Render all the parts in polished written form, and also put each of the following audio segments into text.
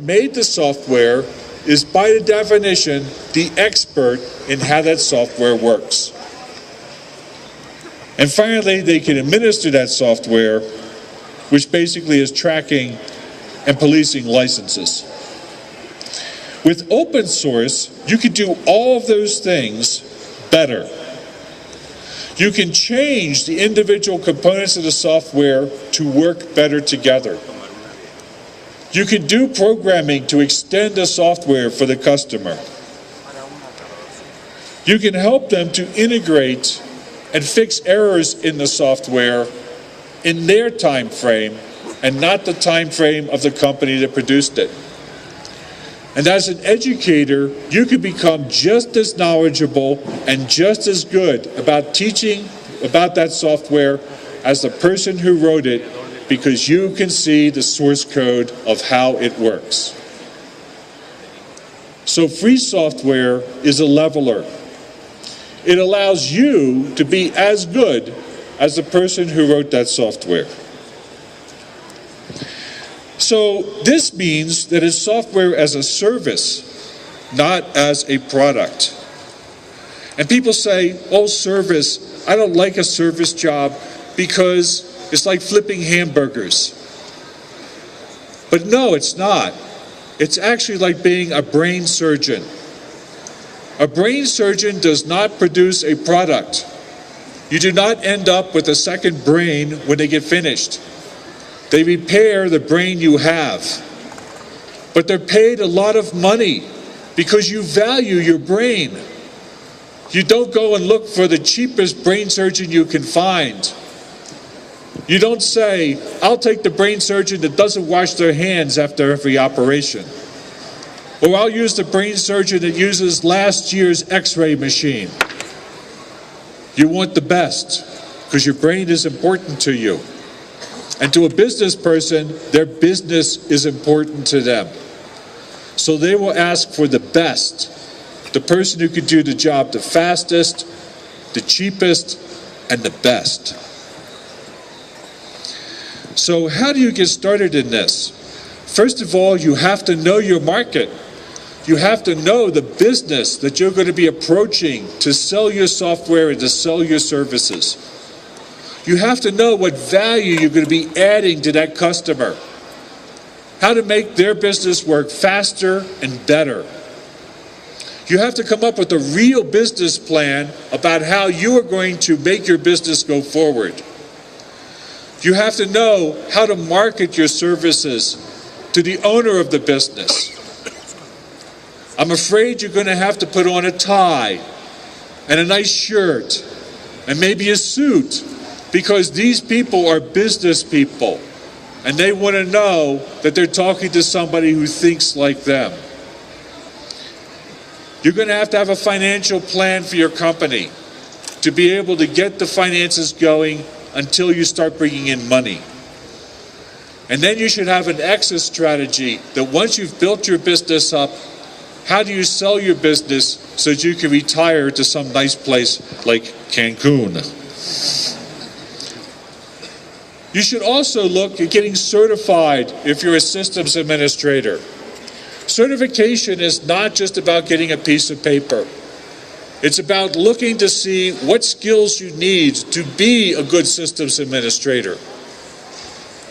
made the software is by the definition the expert in how that software works. And finally, they can administer that software, which basically is tracking and policing licenses. With open source, you can do all of those things better. You can change the individual components of the software to work better together. You can do programming to extend the software for the customer. You can help them to integrate and fix errors in the software in their time frame and not the time frame of the company that produced it. And as an educator, you can become just as knowledgeable and just as good about teaching about that software as the person who wrote it, because you can see the source code of how it works. So free software is a leveler. It allows you to be as good as the person who wrote that software. So this means that it's software as a service, not as a product. And people say, oh, service, I don't like a service job because it's like flipping hamburgers. But no, it's not. It's actually like being a brain surgeon. A brain surgeon does not produce a product. You do not end up with a second brain when they get finished. They repair the brain you have. But they're paid a lot of money because you value your brain. You don't go and look for the cheapest brain surgeon you can find. You don't say, I'll take the brain surgeon that doesn't wash their hands after every operation. Or I'll use the brain surgeon that uses last year's x-ray machine. You want the best because your brain is important to you. And to a business person, their business is important to them. So they will ask for the best, the person who could do the job the fastest, the cheapest, and the best. So how do you get started in this? First of all, you have to know your market. You have to know the business that you're going to be approaching to sell your software and to sell your services. You have to know what value you're going to be adding to that customer, how to make their business work faster and better. You have to come up with a real business plan about how you are going to make your business go forward. You have to know how to market your services to the owner of the business. I'm afraid you're going to have to put on a tie and a nice shirt and maybe a suit, because these people are business people and they want to know that they're talking to somebody who thinks like them. You're going to have a financial plan for your company to be able to get the finances going until you start bringing in money. And then you should have an exit strategy that once you've built your business up, how do you sell your business so that you can retire to some nice place like Cancun? You should also look at getting certified if you're a systems administrator. Certification is not just about getting a piece of paper. It's about looking to see what skills you need to be a good systems administrator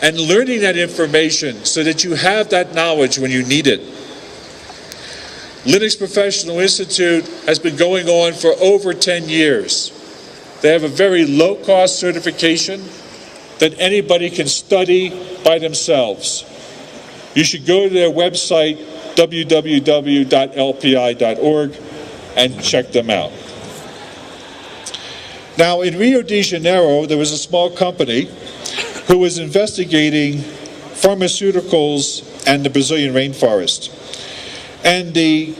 and learning that information so that you have that knowledge when you need it. Linux Professional Institute has been going on for over 10 years. They have a very low-cost certification that anybody can study by themselves. You should go to their website, www.lpi.org, and check them out. Now, in Rio de Janeiro, there was a small company who was investigating pharmaceuticals and the Brazilian rainforest. And the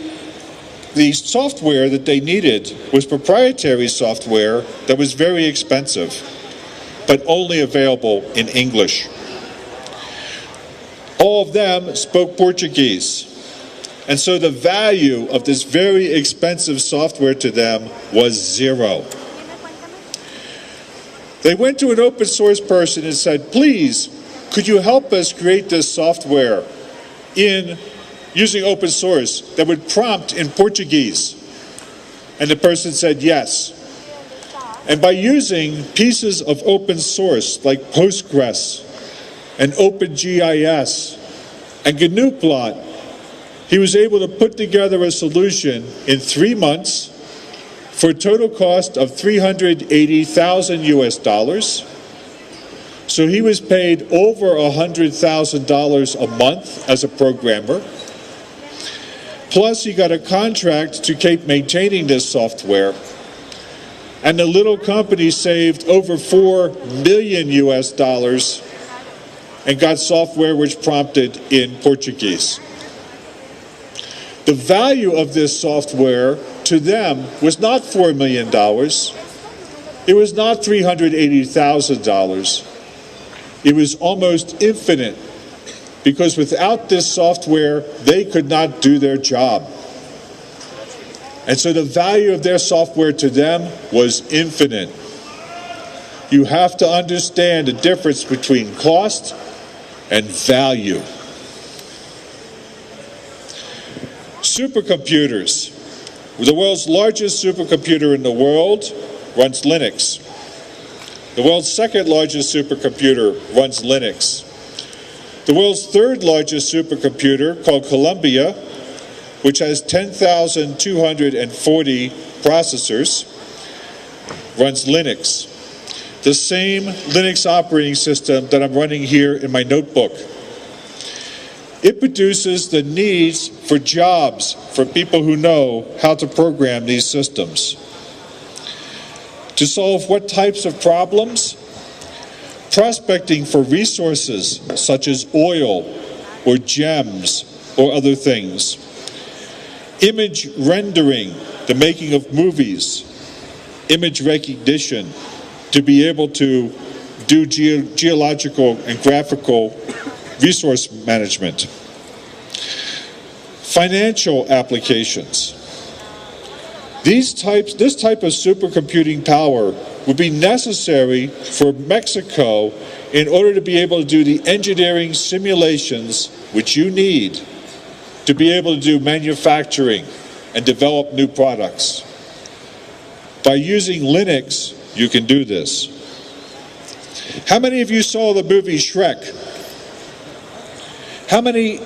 software that they needed was proprietary software that was very expensive, but only available in English. All of them spoke Portuguese. And so the value of this very expensive software to them was zero. They went to an open source person and said, please, could you help us create this software in using open source that would prompt in Portuguese? And the person said yes. And by using pieces of open source like Postgres and OpenGIS and GNU Plot, he was able to put together a solution in 3 months for a total cost of $380,000 US. So he was paid over $100,000 a month as a programmer. Plus, he got a contract to keep maintaining this software. And the little company saved over $4 million US and got software which prompted in Portuguese. The value of this software to them was not $4 million. It was not $380,000. It was almost infinite, because without this software, they could not do their job. And so the value of their software to them was infinite. You have to understand the difference between cost and value. Supercomputers. The world's largest supercomputer in the world runs Linux. The world's second largest supercomputer runs Linux. The world's third largest supercomputer, called Columbia, which has 10,240 processors, runs Linux. The same Linux operating system that I'm running here in my notebook. It produces the needs for jobs for people who know how to program these systems. To solve what types of problems? Prospecting for resources such as oil or gems or other things. Image rendering, the making of movies. Image recognition, to be able to do geological and graphical resource management. Financial applications. This type of supercomputing power would be necessary for Mexico in order to be able to do the engineering simulations which you need to be able to do manufacturing and develop new products. By using Linux, you can do this. How many of you saw the movie Shrek? How many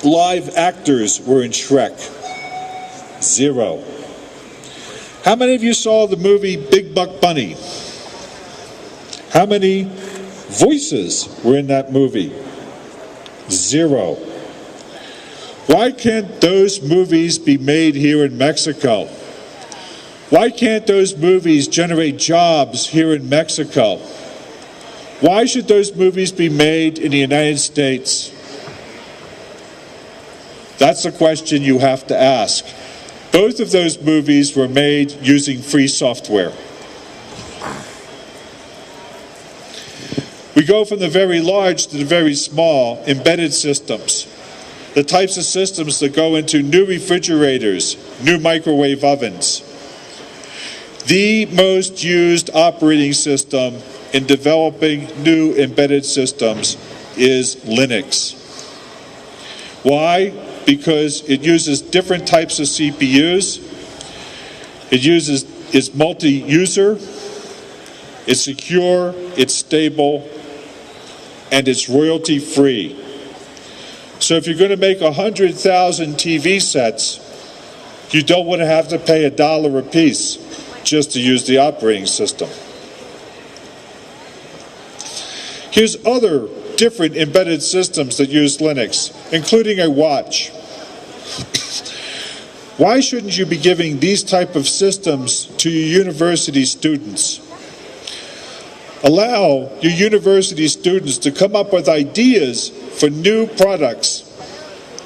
live actors were in Shrek? 0. How many of you saw the movie Big Buck Bunny? How many voices were in that movie? 0. Why can't those movies be made here in Mexico? Why can't those movies generate jobs here in Mexico? Why should those movies be made in the United States? That's the question you have to ask. Both of those movies were made using free software. We go from the very large to the very small, embedded systems. The types of systems that go into new refrigerators, new microwave ovens. The most used operating system in developing new embedded systems is Linux. Why? Because it uses different types of CPUs. It's multi-user, it's secure, it's stable, and it's royalty-free. So if you're going to make 100,000 TV sets, you don't want to have to pay $1 a piece just to use the operating system. Here's other different embedded systems that use Linux, including a watch. Why shouldn't you be giving these type of systems to your university students? Allow your university students to come up with ideas for new products